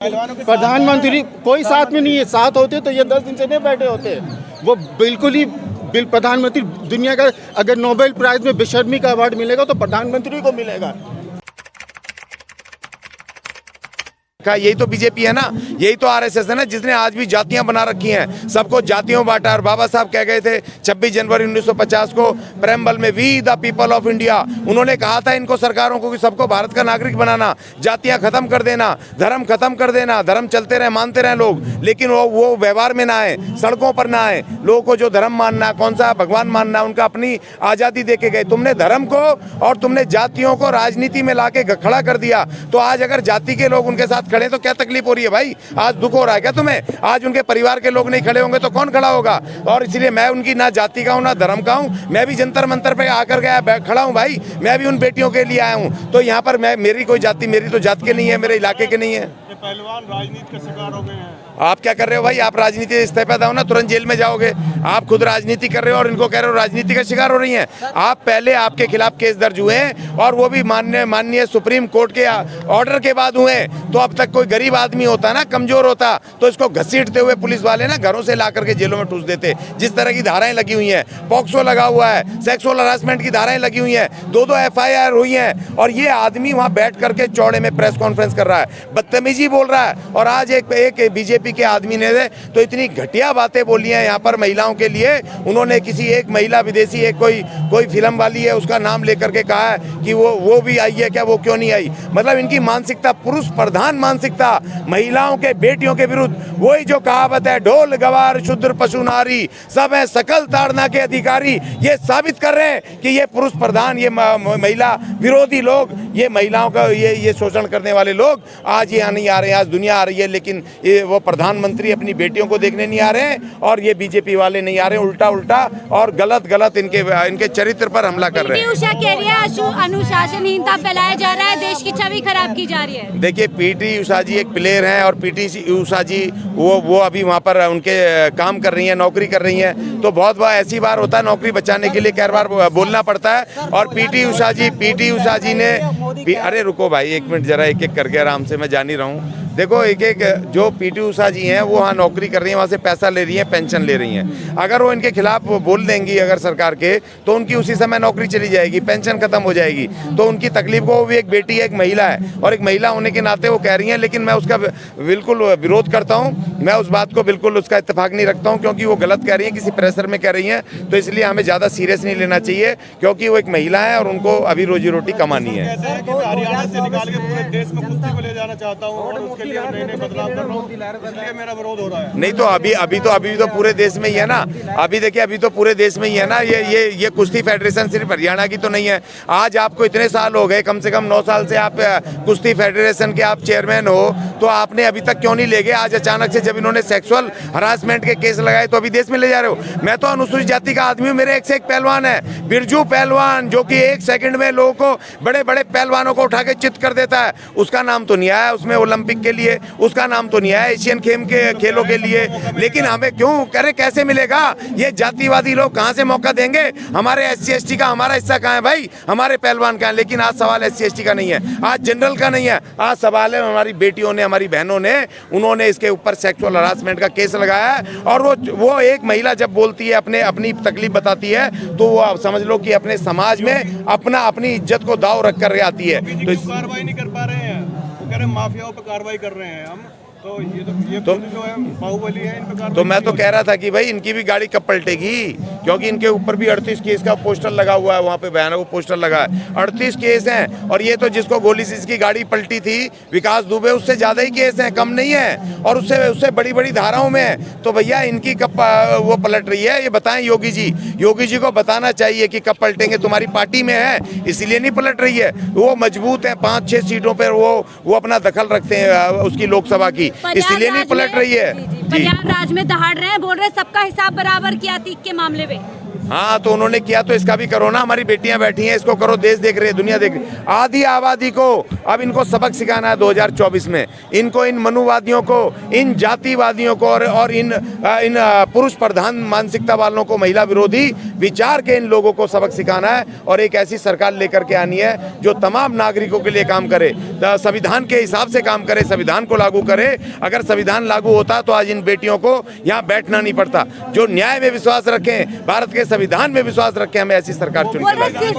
प्रधानमंत्री कोई साथ में नहीं है, साथ होते तो ये 10 दिन से नहीं बैठे होते। वो बिल्कुल ही प्रधानमंत्री दुनिया का अगर नोबेल प्राइज में बेशर्मी का अवार्ड मिलेगा तो प्रधानमंत्री को मिलेगा। यही तो बीजेपी है ना, यही तो आरएसएस है ना, जिसने आज भी जातियां बना रखी हैं, सबको जातियों बांटा। और बाबा साहब कह गए थे 26 जनवरी 1950 को प्रेमबल में, we the people of India. उन्होंने कहा था इनको सरकारों को कि सबको भारत का नागरिक बनाना, जातियां खत्म कर देना, धर्म खत्म कर देना, धर्म चलते रहे, मानते रहे लोग, लेकिन वो व्यवहार में ना आए, सड़कों पर ना आए। लोगों को जो धर्म मानना, कौन सा भगवान मानना, उनका अपनी आजादी दे के गए। तुमने धर्म को और तुमने जातियों को राजनीति में लाके खड़ा कर दिया। तो आज अगर जाति के लोग उनके साथ खड़े तो क्या तकलीफ हो रही है भाई? आज दुख हो रहा है क्या तुम्हें? आज उनके परिवार के लोग नहीं खड़े होंगे तो कौन खड़ा होगा? और इसलिए मैं उनकी ना जाति का हूँ ना धर्म का हूँ। मैं भी जंतर मंतर पे आकर गया खड़ा हूँ भाई, मैं भी उन बेटियों के लिए आया हूँ। तो यहाँ पर मेरी कोई जाति, मेरी तो जात के नहीं है, मेरे इलाके के नहीं है। पहलवान राजनीति का शिकार हो गए हैं। आप क्या कर रहे हो भाई? आप राजनीति से इस्तीफा दो ना, तुरंत जेल में जाओगे। आप खुद राजनीति कर रहे हो और इनको कह रहे हो राजनीति का शिकार हो रही हैं। आप पहले, आपके खिलाफ केस दर्ज हुए हैं और वो भी माननीय सुप्रीम कोर्ट के ऑर्डर के बाद हुए हैं। तो अब तक कोई गरीब आदमी होता ना, कमजोर होता, तो इसको घसीटते हुए पुलिस वाले ना घरों से ला करके जेलों में ठूस देते। जिस तरह की धाराएं लगी हुई हैं, पॉक्सो लगा हुआ है, सेक्सुअल हरासमेंट की धाराएं लगी हुई हैं, 2-2 FIR हुई हैं, और ये आदमी वहां बैठ करके चौड़े में प्रेस कॉन्फ्रेंस कर रहा है, बदतमीजी बोल रहा है। और आज एक बीजेपी के आदमी ने तो इतनी घटिया बातें बोली हैं यहाँ पर महिलाओं के लिए। उन्होंने किसी एक महिला विदेशी, एक कोई फिल्म वाली है, उसका नाम लेकर के कहा है कि वो भी आई है क्या, वो क्यों नहीं आई? मतलब इनकी मानसिकता पुरुष प्रधान मानसिकता, महिलाओं के, बेटियों के विरुद्ध। वही जो कहावत है, ढोल गवार शूद्र पशु नारी सब है सकल ताड़ना के अधिकारी। ये साबित कर रहे हैं कि ये पुरुष प्रधान, ये महिला विरोधी लोग, ये महिलाओं का ये शोषण करने वाले लोग आज यहाँ नहीं आ रहे हैं। आज दुनिया आ रही है, लेकिन ये वो प्रधानमंत्री अपनी बेटियों को देखने नहीं आ रहे हैं, और ये बीजेपी वाले नहीं आ रहे हैं। उल्टा और गलत इनके चरित्र पर हमला कर रहे हैं। उषा कह रही है अनुशासनहीनता फैलाया जा रहा है, देश की छवि खराब की जा रही है। देखिए, पीटी उषा जी एक प्लेयर हैं, और पीटी उषा जी वो अभी वहाँ पर उनके काम कर रही हैं, नौकरी कर रही हैं। तो बहुत बार ऐसी बार होता है, नौकरी बचाने के लिए कई बार बोलना पड़ता है। और पीटी उषा जी ने, अरे रुको भाई, 1 मिनट जरा, एक करके आराम से, मैं जान ही रहा हूँ। देखो, एक जो पीटी उषा जी हैं वो वहाँ नौकरी कर रही हैं, वहाँ से पैसा ले रही हैं, पेंशन ले रही हैं। अगर वो इनके खिलाफ बोल देंगी अगर सरकार के, तो उनकी उसी समय नौकरी चली जाएगी, पेंशन खत्म हो जाएगी। तो उनकी तकलीफ को, वो भी एक बेटी है, एक महिला है, और एक महिला होने के नाते वो कह रही हैं। लेकिन मैं उसका बिल्कुल विरोध करता हूँ, मैं उस बात को बिल्कुल उसका इत्तेफाक नहीं रखता हूँ, क्योंकि वो गलत कह रही हैं, किसी प्रेशर में कह रही हैं। तो इसलिए हमें ज़्यादा सीरियस नहीं लेना चाहिए, क्योंकि वो एक महिला है और उनको अभी रोजी रोटी कमानी है। हरियाणा से निकाल के पूरे देश में कुश्ती को ले जाना चाहता हूँ और उसके लिए नए बदलाव कर रहा हूँ, इसलिए मेरा विरोध हो रहा है। नहीं तो अभी तो पूरे देश में ही है ना। अभी देखिए, अभी तो पूरे देश में ही है ना। ये कुश्ती फेडरेशन सिर्फ हरियाणा की तो नहीं है। आज आपको इतने साल हो गए, कम से कम 9 साल से आप कुश्ती फेडरेशन के आप चेयरमैन हो, तो आपने अभी तक क्यों नहीं ले गए? आज अचानक से जब इन्होंने सेक्सुअल हरासमेंट के केस लगाए तो अभी देश में ले जा रहे हो। मैं तो अनुसूचित जाति का आदमी हूँ, मेरे एक से एक पहलवान है, बिरजू पहलवान, जो कि 1 सेकंड में लोगों को, बड़े बड़े पहलवानों को उठा के चित कर देता है। उसका नाम तो नहीं आया उसमें ओलंपिक के लिए, उसका नाम तो नहीं आया एशियन खेलों के लिए। लेकिन हमें क्यों करे, कैसे मिलेगा? ये जातिवादी लोग कहाँ से मौका देंगे? हमारे SC ST का हमारा हिस्सा कहाँ है भाई? हमारे पहलवान कहाँ है? लेकिन आज सवाल SC ST का नहीं है, आज जनरल का नहीं है, आज सवाल है हमारी बेटियों ने, हमारी बहनों ने, उन्होंने इसके ऊपर सेक्सुअल हरासमेंट का केस लगाया है। और वो एक महिला जब बोलती है, अपनी तकलीफ बताती है, तो वो आप समझ लो कि अपने समाज में अपनी इज्जत को दाव रख कर आती है। तो कार्रवाई नहीं कर पा रहे हैं, वो कह रहे हैं माफियाओं पर कार्रवाई कर रहे हैं हम। तो ये जो है बाहुबली है, इन पर तो मैं तो कह रहा था कि भाई इनकी भी गाड़ी कब पलटेगी, क्योंकि इनके ऊपर भी 38 केस का पोस्टर लगा हुआ है, वहाँ पे भयानक वो पोस्टर लगा है, 38 केस हैं। और ये तो जिसको गोली से इसकी गाड़ी पलटी थी, विकास दुबे, उससे ज़्यादा ही केस हैं, कम नहीं है, और उससे बड़ी बड़ी धाराओं में है। तो भैया इनकी कब वो पलट रही है, ये बताएं योगी जी को बताना चाहिए कि कब पलटेंगे। तुम्हारी पार्टी में है इसीलिए नहीं पलट रही है, वो मजबूत है, 5-6 सीटों पर वो अपना दखल रखते हैं उसकी लोकसभा की, इसलिए नहीं पलट रही है। पंजाब राज में दहाड़ रहे हैं, बोल रहे हैं सबका हिसाब बराबर किया तीक के मामले में। हाँ तो उन्होंने किया तो इसका भी करो ना। हमारी बेटियां बैठी हैं, इसको करो, देश देख रही है, दुनिया देख रही है। आधी आबादी को अब इनको सबक सिखाना है 2024 में। इनको, इन मनुवादियों को, इन जातिवादियों को और इन पुरुष प्रधान मानसिकता वालों को, महिला विरोधी विचार के इन लोगों को सबक सिखाना है और एक ऐसी सरकार लेकर के आनी है जो तमाम नागरिकों के लिए काम करे, संविधान के हिसाब से काम करे, संविधान को लागू करे। अगर संविधान लागू होता तो आज इन बेटियों को यहाँ बैठना नहीं पड़ता। जो न्याय में विश्वास रखें, भारत के संविधान में विश्वास रखें, हमें ऐसी सरकार चुन के लानी है।